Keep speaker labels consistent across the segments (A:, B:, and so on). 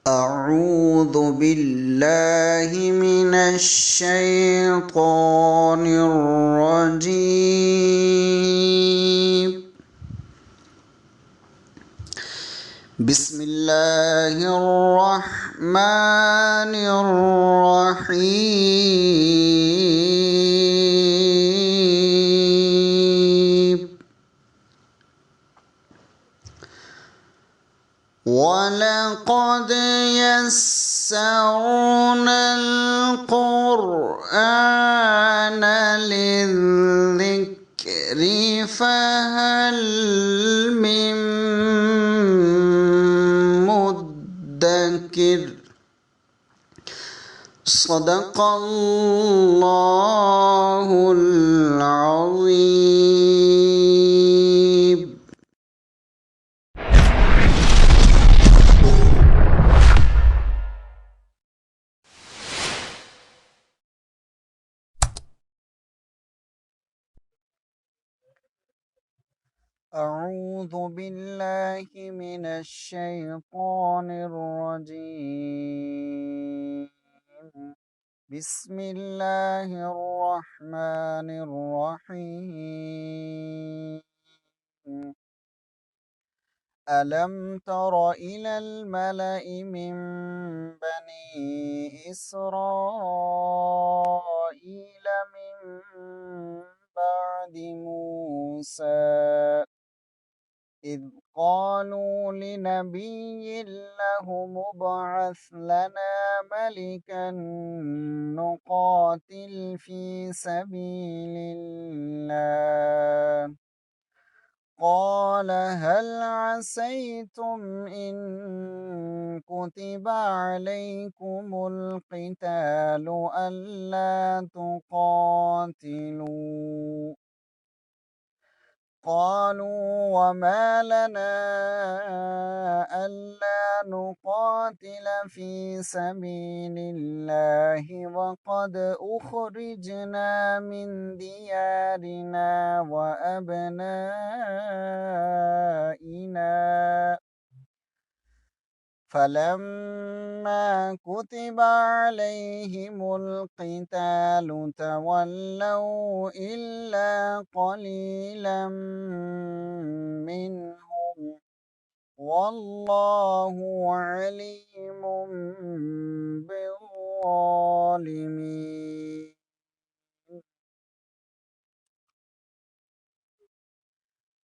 A: أعوذ بالله من الشيطان الرجيم. بسم الله الرحمن الرحيم. ولقد يسرنا القرآن للذكر فهل من مدكر. صدق الله العظيم. أعوذ بالله من الشيطان الرجيم. بسم الله الرحمن الرحيم. ألم تر إلى الملأ من بني إسرائيل من بعد موسى إذ قالوا لنبي له ابعث لنا ملكا نقاتل في سبيل الله قال هل عسيتم إن كتب عليكم القتال ألا تقاتلوا قالوا وما لنا ألا نقاتل في سبيل الله وقد أخرجنا من ديارنا وأبنائنا فلما كتب عليهم القتال تولوا إلا قليلا منهم والله عليم بالظالمين.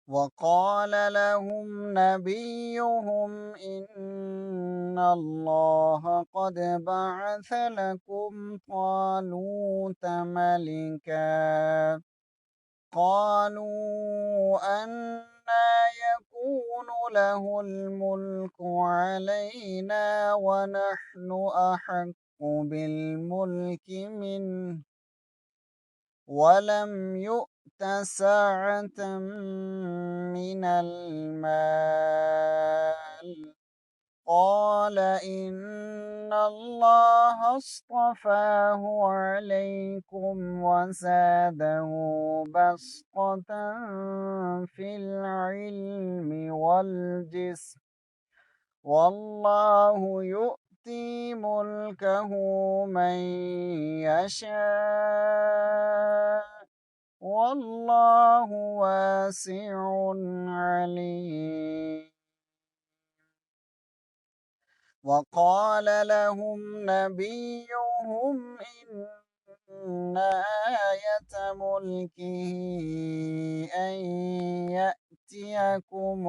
A: وقال لهم نبيهم إن الله قد بعث لكم طالوت ملكا قالوا أنى يكون له الملك علينا ونحن أحق بالملك منه ولم يؤت سعة من المال قال إن الله اصطفاه عليكم وزاده بسطة في العلم والجسم والله يؤتي ملكه من يشاء والله واسع عليم. وقال لهم نبيهم إن آية ملكه أن يأتيكم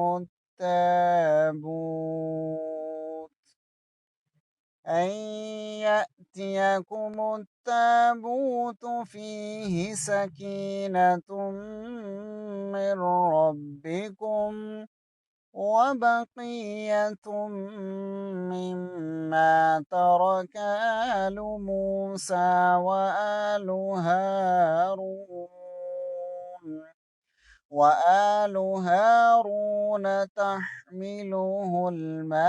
A: التابوت فيه سكينة من ربكم وبقية مما ترك آل موسى وآل هارون تحمله الملائكة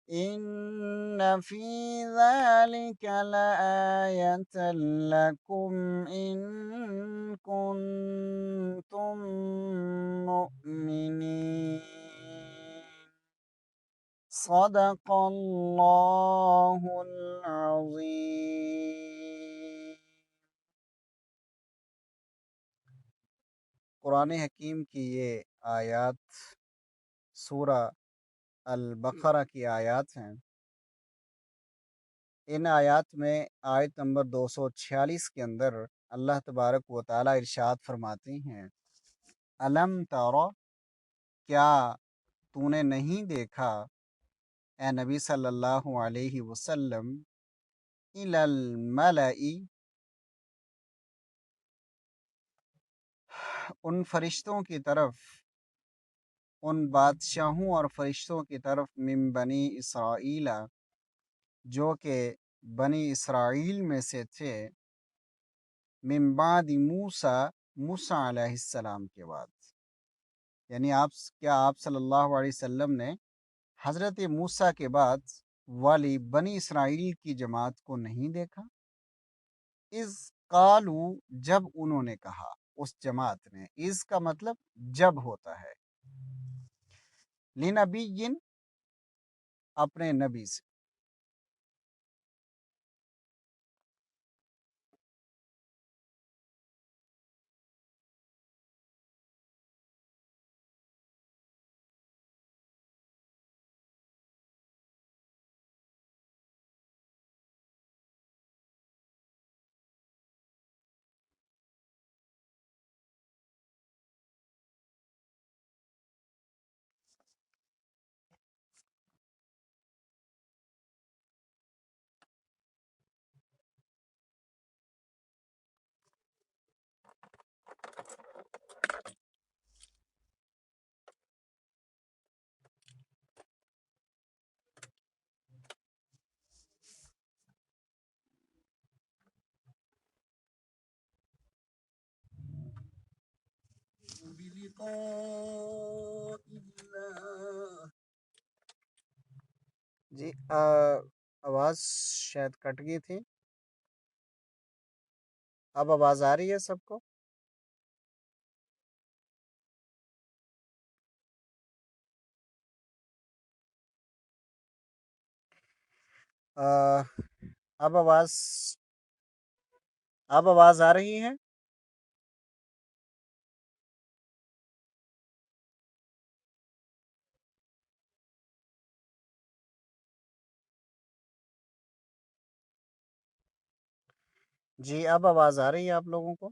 A: إن في ذلك لآية لكم إن كنتم مؤمنين. صدق اللہ العظیم۔ قرآن حکیم کی یہ آیات سورہ البقرہ کی آیات ہیں۔ ان آیات میں آیت نمبر 246 کے اندر اللہ تبارک و تعالی ارشاد فرماتے ہیں، الم ترى، کیا تو نے نہیں دیکھا اے نبی صلی اللہ علیہ وسلم، الی الملأ، ان فرشتوں کی طرف، ان بادشاہوں اور فرشتوں کی طرف، من بنی اسرائیل، جو کہ بنی اسرائیل میں سے تھے، من بعد موسیٰ، موسیٰ علیہ السلام کے بعد، یعنی کیا آپ صلی اللہ علیہ وسلم نے حضرت موسیٰ کے بعد والی بنی اسرائیل کی جماعت کو نہیں دیکھا؟ اذ قالو، جب انہوں نے کہا، اس جماعت نے، اذ کا مطلب جب ہوتا ہے، لنبی، اپنے نبی سے، بلقاء اللہ۔ جی آواز شاید کٹ گئی تھی، اب آواز آ رہی ہے سب کو؟ اب آواز آ رہی ہے؟ جی اب آواز آ رہی ہے آپ لوگوں کو؟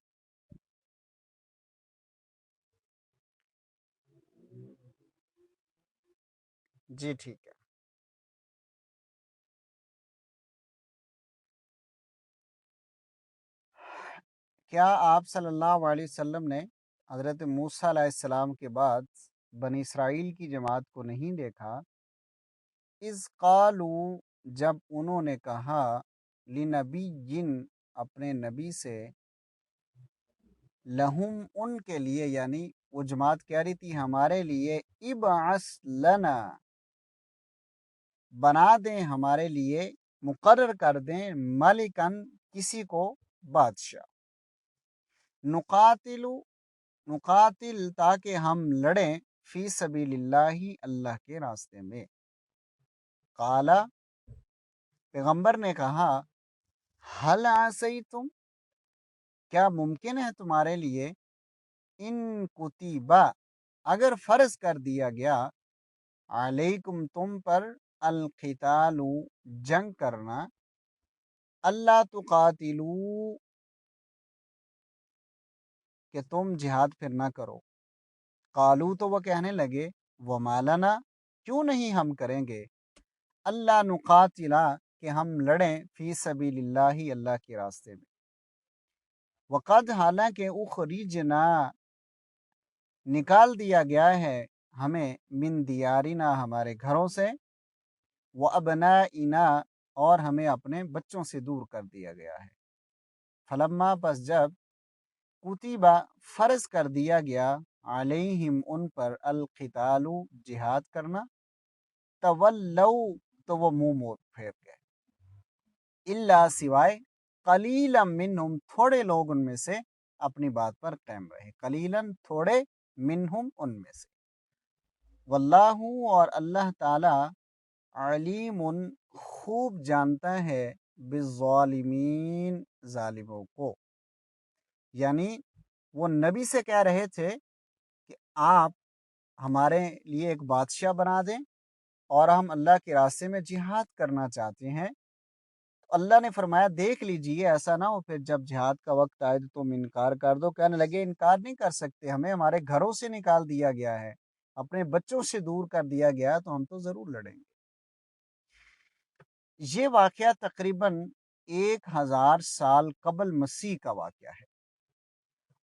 A: جی ٹھیک ہے۔ کیا آپ صلی اللہ علیہ وسلم نے حضرت موسیٰ علیہ السلام کے بعد بنی اسرائیل کی جماعت کو نہیں دیکھا؟ اذ قالو، جب انہوں نے کہا، لنبی، اپنے نبی سے، لہم، ان کے لیے، یعنی وہ جماعت کہہ رہی تھی ہمارے لیے، ابعث لنا، بنا دیں ہمارے لیے، مقرر کر دیں، ملکن، کسی کو بادشاہ، نقاتل، تاکہ ہم لڑیں، فی سبیل اللہ، اللہ کے راستے میں۔ قالا، پیغمبر نے کہا، حل عصیتم، کیا ممکن ہے تمہارے لیے، ان کتیبہ، اگر فرض کر دیا گیا، علیکم، تم پر، القتال، جنگ کرنا، اللہ تقاتلو، کہ تم جہاد پھر نہ کرو۔ قالو، تو وہ کہنے لگے، وما لنا، کیوں نہیں ہم کریں گے، اللہ نقاتلا، کہ ہم لڑیں، فی سبیل اللہ، اللہ کے راستے میں، وقد، حالانکہ، اخرجنا، نکال دیا گیا ہے ہمیں، من دیارنا، ہمارے گھروں سے، وابنائنا، اور ہمیں اپنے بچوں سے دور کر دیا گیا ہے، فلما، پس جب، کتیبہ، فرض کر دیا گیا، علیہم، ان پر، القتال، جہاد کرنا، تولو، تو وہ منہ موڑ پھیر گئے، الا، سوائے، قلیلا منہم، تھوڑے لوگ ان میں سے اپنی بات پر قائم رہے، قلیلاً، تھوڑے، منہم، ان میں سے، واللہ، اور اللہ تعالی، अलीमुन खूब जानता है बिज़ालिमीन जालिमों को। यानी वो नबी से कह रहे थे कि आप हमारे लिए एक बादशाह बना दें और हम अल्लाह के रास्ते में जिहाद करना चाहते हैं। तो अल्लाह ने फरमाया देख लीजिए ऐसा ना हो फिर जब जिहाद का वक्त आए तो तुम इनकार कर दो। कहने लगे इनकार नहीं कर सकते, हमें हमारे घरों से निकाल दिया गया है, अपने बच्चों से दूर कर दिया गया है, तो हम तो जरूर लड़ेंगे। ये वाकया तकरीबन 1000 साल कबल मसीह का वाकया है।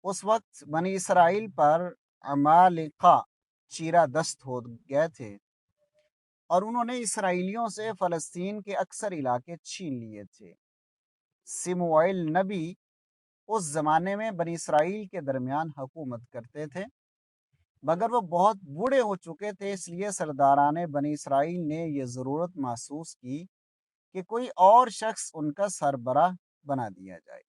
A: उस वक्त बनी इसराइल पर अमालिका चीरा दस्त हो गए थे और उन्होंने इसराइलियों से फ़लस्तीन के अक्सर इलाके छीन लिए थे। सिमुएल नबी उस ज़माने में बनी इसराइल के दरमियान हुकूमत करते थे, मगर वो बहुत बूढ़े हो चुके थे, इसलिए सरदारान बनी इसराइल ने यह ज़रूरत महसूस की कि कोई और शख्स उनका सरबराह बना दिया जाए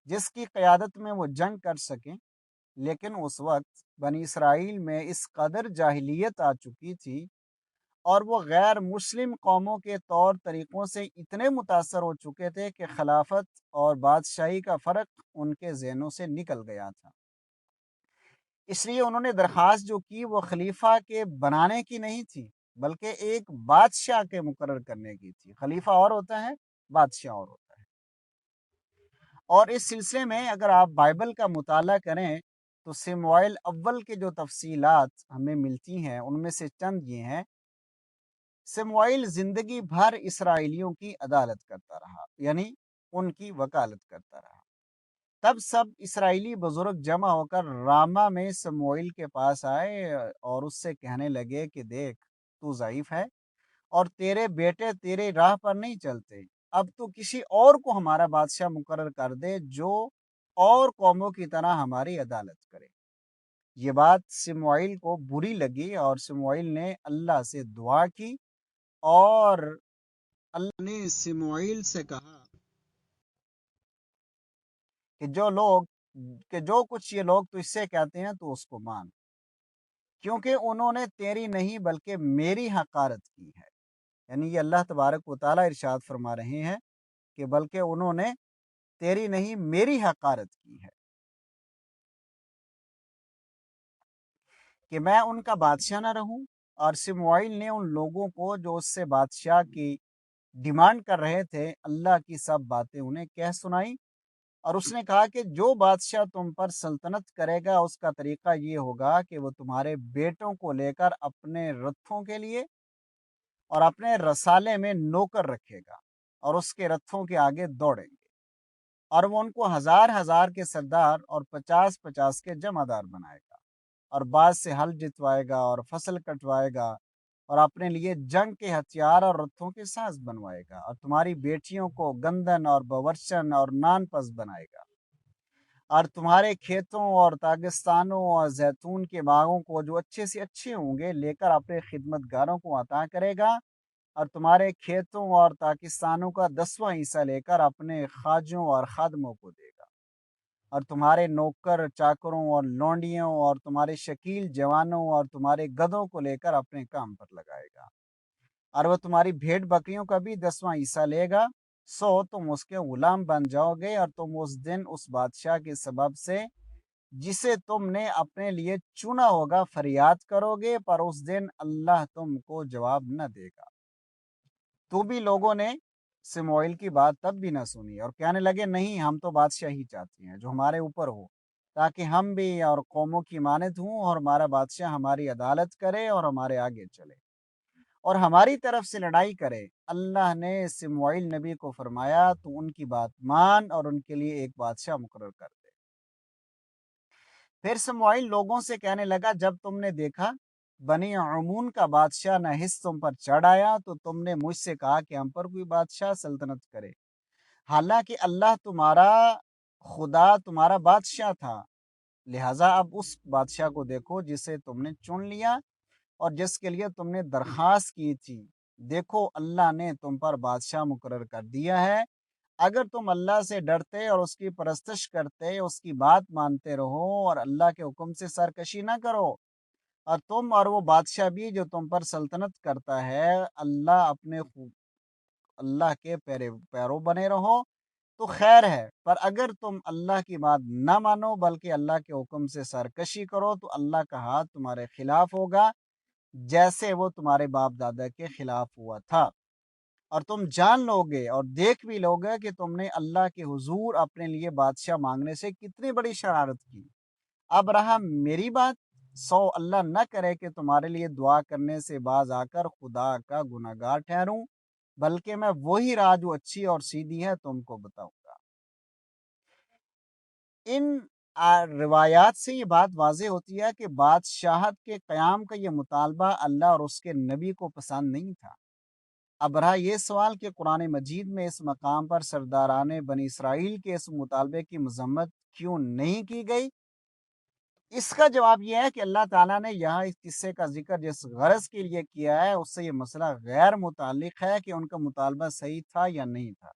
A: जिसकी क़यादत में वो जंग कर सकें। लेकिन उस वक्त बनी इसराइल में इस कदर जाहिलियत आ चुकी थी और वो गैर मुस्लिम कौमों के तौर तरीक़ों से इतने मुतासर हो चुके थे कि खिलाफत और बादशाही का फ़र्क उनके ज़हनों से निकल गया था। इसलिए उन्होंने दरख्वास्त जो की वो खलीफा के बनाने की नहीं थी, बल्कि एक बादशाह के मुकर्रर करने की थी। खलीफा और होता है, बादशाह और होता है। और इस सिलसिले में अगर आप बाइबल का मुताला करें तो शमूएल अव्वल के जो तफसीलात हमें मिलती हैं उनमें से चंद ये हैं। शमूएल जिंदगी भर इसराइलियों की अदालत करता रहा, यानी उनकी वकालत करता रहा। तब सब इसराइली बुजुर्ग जमा होकर रामा में शमूएल के पास आए और उससे कहने लगे कि देख तू ज़ईफ है और तेरे बेटे तेरे राह पर नहीं चलते। अब तो किसी और को हमारा बादशाह मुकर्रर कर दे जो और कौमों की तरह हमारी अदालत करे। ये बात शमूएल को बुरी लगी और शमूएल ने अल्लाह से दुआ की और अल्लाह ने शमूएल से कहा कि जो कुछ ये लोग तुझसे कहते हैं तो उसको मान, क्योंकि उन्होंने तेरी नहीं बल्कि मेरी हकारत की है। यानी ये अल्लाह तबारक व तआला इरशाद फरमा रहे हैं कि बल्कि उन्होंने तेरी नहीं मेरी हकारत की है कि मैं उनका बादशाह ना रहूं। और शमूएल ने उन लोगों को जो उससे बादशाह की डिमांड कर रहे थे अल्लाह की सब बातें उन्हें कह सुनाई और उसने कहा कि जो बादशाह तुम पर सल्तनत करेगा उसका तरीका ये होगा कि वो तुम्हारे बेटों को लेकर अपने रथों के लिए और अपने रसाले में नौकर रखेगा और उसके रथों के आगे दौड़ेंगे और वो उनको हजार हजार के सरदार और 50-50 के जमादार बनाएगा और बाद से हल जितवाएगा और फसल कटवाएगा और अपने लिए जंग के हथियार और रथों के साज बनवाएगा और तुम्हारी बेटियों को गंदन और बवर्चन और नानपस बनाएगा और तुम्हारे खेतों और तागिस्तानों और जैतून के बागों को जो अच्छे से अच्छे होंगे लेकर अपने खिदमतगारों को अता करेगा और तुम्हारे खेतों और ताकिस्तानों का 10वां हिस्सा लेकर अपने खाजों और खादमों को देगा और तुम्हारे नौकर चाकरों और लौंडियों और तुम्हारे शकील जवानों और तुम्हारे गधों को लेकर अपने काम पर लगाएगा और वह तुम्हारी भेड़ बकरियों का भी 10वां हिस्सा लेगा। सो तुम उसके गुलाम बन जाओगे और तुम उस दिन उस बादशाह के सबब से जिसे तुमने अपने लिए चुना होगा फरियाद करोगे, पर उस दिन अल्लाह तुमको जवाब न देगा। तो भी लोगों ने शमूएल की बात तब भी न सुनी और कहने लगे नहीं, हम तो बादशाह ही चाहते हैं जो हमारे ऊपर हो, ताकि हम भी और कौमों की मानद हों और हमारा बादशाह हमारी अदालत करे और हमारे आगे चले और हमारी तरफ से लड़ाई करे। अल्लाह ने शमूएल नबी को फरमाया तो उनकी बात मान और उनके लिए एक बादशाह मुकर्रर कर दे। फिर शमूएल लोगों से कहने लगा जब तुमने देखा बनी अमून का बादशाह नहिस तुम पर चढ़ आया तो तुमने मुझसे कहा कि हम पर कोई बादशाह सल्तनत करे, हालांकि अल्लाह तुम्हारा खुदा तुम्हारा बादशाह था। लिहाजा अब उस बादशाह को देखो जिसे तुमने चुन लिया और जिसके लिए तुमने दरख्वास्त की थी। देखो अल्लाह ने तुम पर बादशाह मुकर्रर कर दिया है। अगर तुम अल्लाह से डरते और उसकी परस्तश करते, उसकी बात मानते रहो और अल्लाह के हुक्म से सरकशी ना करो اور تم اور وہ بادشاہ بھی جو تم پر سلطنت کرتا ہے اللہ کے پیرو بنے رہو تو خیر ہے، پر اگر تم اللہ کی بات نہ مانو بلکہ اللہ کے حکم سے سرکشی کرو تو اللہ کا ہاتھ تمہارے خلاف ہوگا، جیسے وہ تمہارے باپ دادا کے خلاف ہوا تھا، اور تم جان لو گے اور دیکھ بھی لو گے کہ تم نے اللہ کے حضور اپنے لیے بادشاہ مانگنے سے کتنی بڑی شرارت کی۔ اب رہا میری بات، سو اللہ نہ کرے کہ تمہارے لیے دعا کرنے سے باز آ کر خدا کا گناہ گار ٹھہروں، بلکہ میں وہی راہ جو اچھی اور سیدھی ہے تم کو بتاؤں گا۔ ان روایات سے یہ بات واضح ہوتی ہے کہ بادشاہت کے قیام کا یہ مطالبہ اللہ اور اس کے نبی کو پسند نہیں تھا۔ اب رہا یہ سوال کہ قرآن مجید میں اس مقام پر سرداران بنی اسرائیل کے اس مطالبے کی مذمت کیوں نہیں کی گئی؟ اس کا جواب یہ ہے کہ اللہ تعالیٰ نے یہاں اس قصے کا ذکر جس غرض کے لیے کیا ہے اس سے یہ مسئلہ غیر متعلق ہے کہ ان کا مطالبہ صحیح تھا یا نہیں تھا۔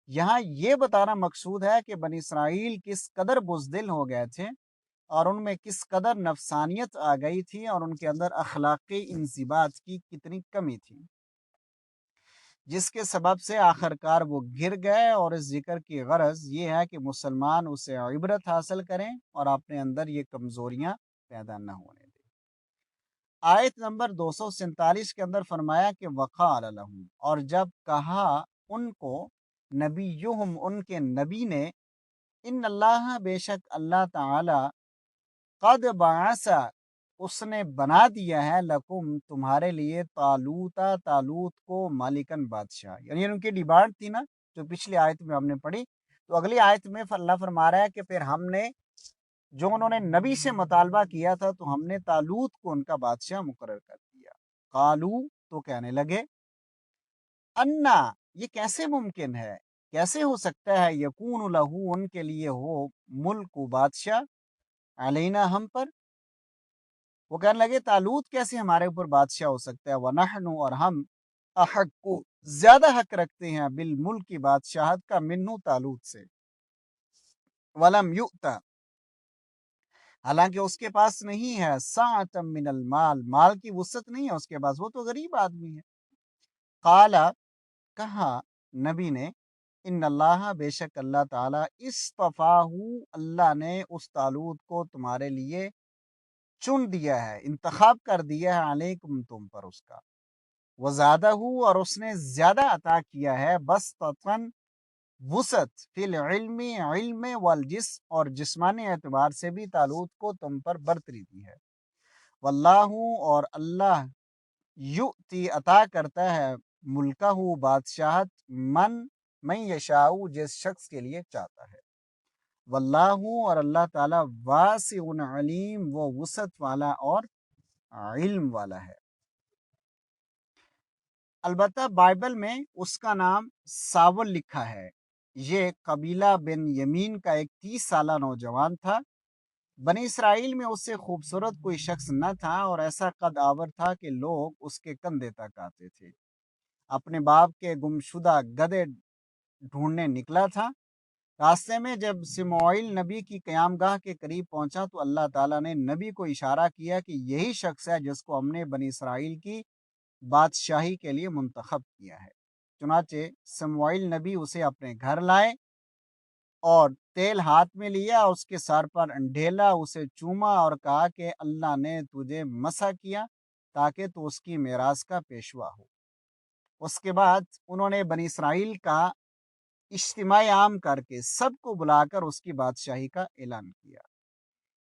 A: یہاں یہ بتانا مقصود ہے کہ بنی اسرائیل کس قدر بزدل ہو گئے تھے اور ان میں کس قدر نفسانیت آ گئی تھی اور ان کے اندر اخلاقی انضباط کی کتنی کمی تھی، جس کے سبب سے آخرکار وہ گر گئے۔ اور اس ذکر کی غرض یہ ہے کہ مسلمان اسے عبرت حاصل کریں اور اپنے اندر یہ کمزوریاں پیدا نہ ہونے دیں۔ آیت نمبر 247 کے اندر فرمایا کہ وقال لہم، اور جب کہا ان کو نبیہم، ان کے نبی نے، ان اللہ، بے شک اللہ تعالی، قد بعث، اس نے بنا دیا ہے، لکم، تمہارے لیے، طالوت کو، مالکن، بادشاہ۔ یعنی ان کی ڈیمانڈ تھی نا جو پچھلی آیت میں ہم نے پڑھی، تو اگلی آیت میں اللہ فرما رہا ہے کہ پھر ہم نے جو انہوں نے نبی سے مطالبہ کیا تھا تو ہم نے طالوت کو ان کا بادشاہ مقرر کر دیا۔ قالو، تو کہنے لگے، انا، یہ کیسے ممکن ہے، کیسے ہو سکتا ہے، یکون لہو، ان کے لیے ہو، ملک، بادشاہ، علینا، ہم پر۔ وہ کہنے لگے طالوت کیسے ہمارے اوپر بادشاہ ہو سکتا ہے، وَنَحْنُ، اور ہم، احق، زیادہ حق رکھتے ہیں، بالملک، کی بادشاہت کا، منہ، طالوت سے، وَلَمْ يُؤْتَ، حالانکہ اس کے پاس نہیں ہے، سعۃ من المال، مال کی وسعت نہیں ہے اس کے پاس، وہ تو غریب آدمی ہے۔ قال، کہا نبی نے، ان اللہ، بے شک اللہ تعالی، اصطفاہ، اللہ نے اس طالوت کو تمہارے لیے چن دیا ہے، انتخاب کر دیا ہے، علیکم، تم پر، اس کا، وزادہ، اور اس نے زیادہ عطا کیا ہے، بسطۃ، وسعت، فی العلم، علم، والجسم، اور جسمانی اعتبار سے بھی طالوت کو تم پر برتری دی ہے، واللہ، اور اللہ، یؤتی، عطا کرتا ہے، ملکہ، بادشاہت، من یشاء، جس شخص کے لیے چاہتا ہے، واللہ، اور اللہ تعالی، واسع علیم، وہ وسعت والا اور علم والا ہے۔ البتہ بائبل میں اس کا نام ساول لکھا ہے۔ یہ قبیلہ بن یمین کا ایک 30 سالہ نوجوان تھا۔ بنی اسرائیل میں اس سے خوبصورت کوئی شخص نہ تھا اور ایسا قد آور تھا کہ لوگ اس کے کندھے تک آتے تھے۔ اپنے باپ کے گمشدہ گدھے ڈھونڈنے نکلا تھا۔ راستے میں جب سموئیل نبی کی قیام گاہ کے قریب پہنچا تو اللہ تعالیٰ نے نبی کو اشارہ کیا کہ یہی شخص ہے جس کو ہم نے بنی اسرائیل کی بادشاہی کے لیے منتخب کیا ہے۔ چنانچہ سموئیل نبی اسے اپنے گھر لائے اور تیل ہاتھ میں لیا، اس کے سر پر ڈھیلا، اسے چوما اور کہا کہ اللہ نے تجھے مسح کیا تاکہ تو اس کی میراث کا پیشوا ہو۔ اس کے بعد انہوں نے بنی اسرائیل کا اجتماع عام کر کے سب کو بلا کر اس کی بادشاہی کا اعلان کیا۔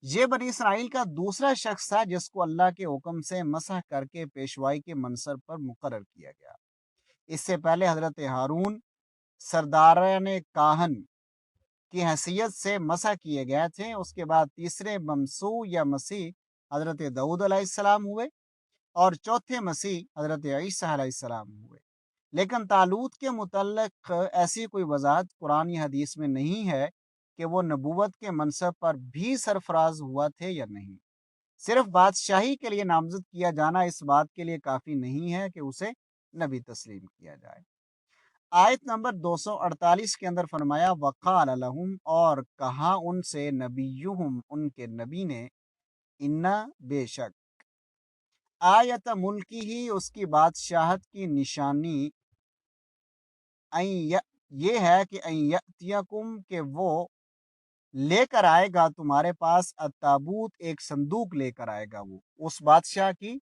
A: یہ بنی اسرائیل کا دوسرا شخص تھا جس کو اللہ کے حکم سے مسح کر کے پیشوائی کے منصب پر مقرر کیا گیا۔ اس سے پہلے حضرت ہارون سرداران کاہن کی حیثیت سے مسح کیے گئے تھے۔ اس کے بعد تیسرے ممسوح یا مسیح حضرت داؤد علیہ السلام ہوئے اور چوتھے مسیح حضرت عیسیٰ علیہ السلام ہوئے۔ لیکن طالوت کے متعلق ایسی کوئی وضاحت قرآن یا حدیث میں نہیں ہے کہ وہ نبوت کے منصب پر بھی سرفراز ہوا تھے یا نہیں۔ صرف بادشاہی کے لیے نامزد کیا جانا اس بات کے لیے کافی نہیں ہے کہ اسے نبی تسلیم کیا جائے۔ آیت نمبر 248 کے اندر فرمایا، وقال لہم، اور کہا ان سے، نبیہم، ان کے نبی نے، انا، بے شک، आयत मुल्की ही, उसकी बादशाहत की निशानी, ये है कि यतियकुम, के वो लेकर आएगा तुम्हारे पास, अताबूत, एक संदूक लेकर आएगा। वो उस बादशाह की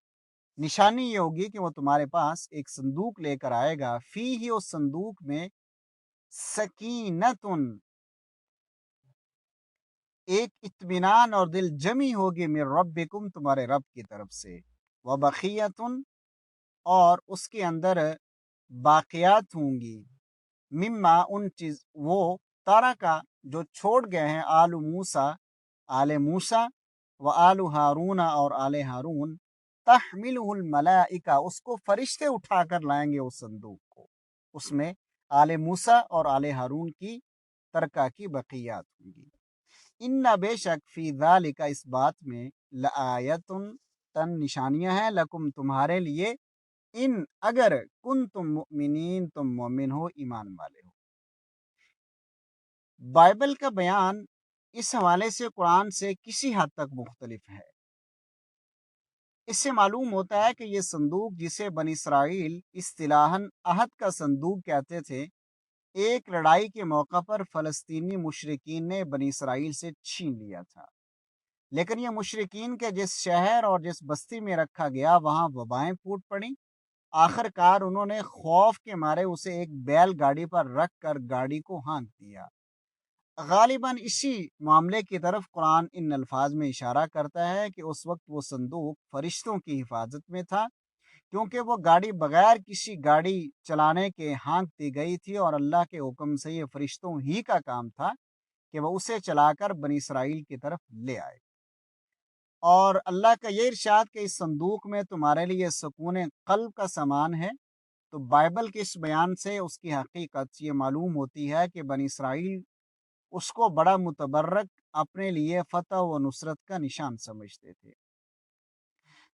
A: निशानी ये होगी कि वो तुम्हारे पास एक संदूक लेकर आएगा। फी ही, उस संदूक में सकीनतुन, एक इत्मीनान और दिल जमी होगी, मिर रब्बिकुम, तुम्हारे रब की तरफ से, व बखियतुन, और उसके अंदर बाकियात होंगी, मिम्मा, उन चीज, वो तारा का, जो छोड़ गए हैं, आलू मूसा, आले मूसा, व आलू हारूना, और आले हारून, तहमिलुहुल मलाइका, उसको फरिश्ते उठाकर लाएंगे उस संदूक को। उसमें आले मूसा और आले हारून की तरका की बकियात होंगी। इन्ना, बेशक, फी ज़ालिका, इस बात में, लआयतुन, तन निशानियां हैं, लकुम, तुम्हारे लिए, इन, अगर, कुन तुम मुमिनीन, तुम मोमिन हो, ईमान वाले हो। बाइबल का बयान इस हवाले से कुरान से किसी हद तक मुख्तलिफ है। इससे मालूम होता है कि ये संदूक, जिसे बनी इसराइल इस्तिलाहन अहद का संदूक कहते थे, एक लड़ाई के मौका पर फ़लस्तीनी मुशरिकीन ने बनी इसराइल से छीन लिया था। लेकिन ये मुशरिकीन के जिस शहर और जिस बस्ती में रखा गया, वहाँ वबाएं फूट पड़ी। आखिरकार उन्होंने खौफ के मारे उसे एक बैल गाड़ी पर रख कर गाड़ी को हाँक दिया। गालिबन इसी मामले की तरफ कुरान इन अल्फाज में इशारा करता है कि उस वक्त वो संदूक फरिश्तों की हिफाजत में था, क्योंकि वो गाड़ी बगैर किसी गाड़ी चलाने के हाँक दी गई थी, और अल्लाह के हुक्म से ये फरिश्तों ही का काम था कि वह उसे चलाकर बनी इसराइल की तरफ ले आए। और अल्लाह का ये इरशाद कि इस संदूक में तुम्हारे लिए सुकून कल्ब का सामान है। तो बाइबल के इस बयान से उसकी हकीकत ये मालूम होती है कि बनी इसराइल उसको बड़ा मुतबर्रक, अपने लिए फतह व नुसरत का निशान समझते थे।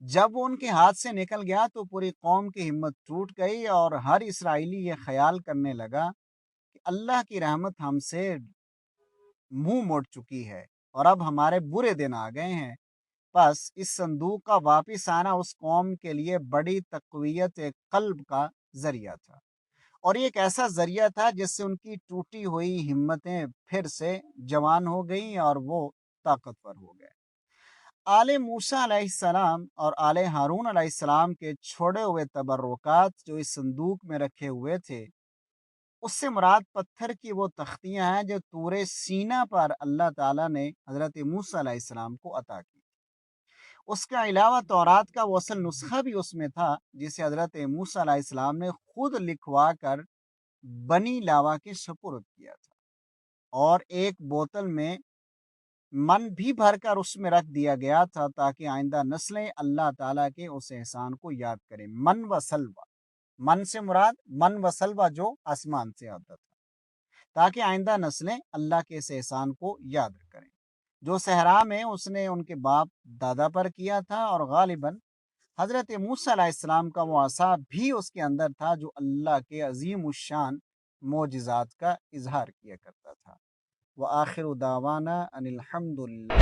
A: जब वो उनके हाथ से निकल गया तो पूरी कौम की हिम्मत टूट गई, और हर इसराइली ये ख्याल करने लगा कि अल्लाह की रहमत हमसे मुंह मोड़ चुकी है और अब हमारे बुरे दिन आ गए हैं। बस इस संदूक का वापिस आना उस कौम के लिए बड़ी तक़वियत क़ल्ब का जरिया था, और ये एक ऐसा जरिया था जिससे उनकी टूटी हुई हिम्मतें फिर से जवान हो गईं और वो ताकतवर हो गए। आले मूसा अलैहिस्सलाम और आले हारून अलैहिस्सलाम के छोड़े हुए तबर्रुकात जो इस संदूक में रखे हुए थे, उससे मुराद पत्थर की वो तख्तियां हैं जो तूरे सीना पर अल्लाह ताला ने हजरत मूसा अलैहिस्सलाम को अता की। उसके अलावा तौरात का वो असल नुस्खा भी उसमें था, जिसे हजरत मूसा अलैहिस्सलाम ने खुद लिखवा कर बनी लावा के सपुर्द किया था, और एक बोतल में मन भी भरकर उसमें रख दिया गया था, ताकि आइंदा नस्लें अल्लाह ताला के उस एहसान को याद करें। मन व सलवा, मन से मुराद मन व सलवा जो आसमान से आता था, ताकि आइंदा नस्लें अल्लाह के इस एहसान को याद करें जो सहरा में उसने उनके बाप दादा पर किया था। और गालिबन हजरत मूसा अलैहिस्सलाम का वो असा भी उसके अंदर था, जो अल्लाह के अजीम उश्शान मोजिज़ात का इजहार किया करता था। व आखिर दावाना अनिल हम्दुलिल्लाह।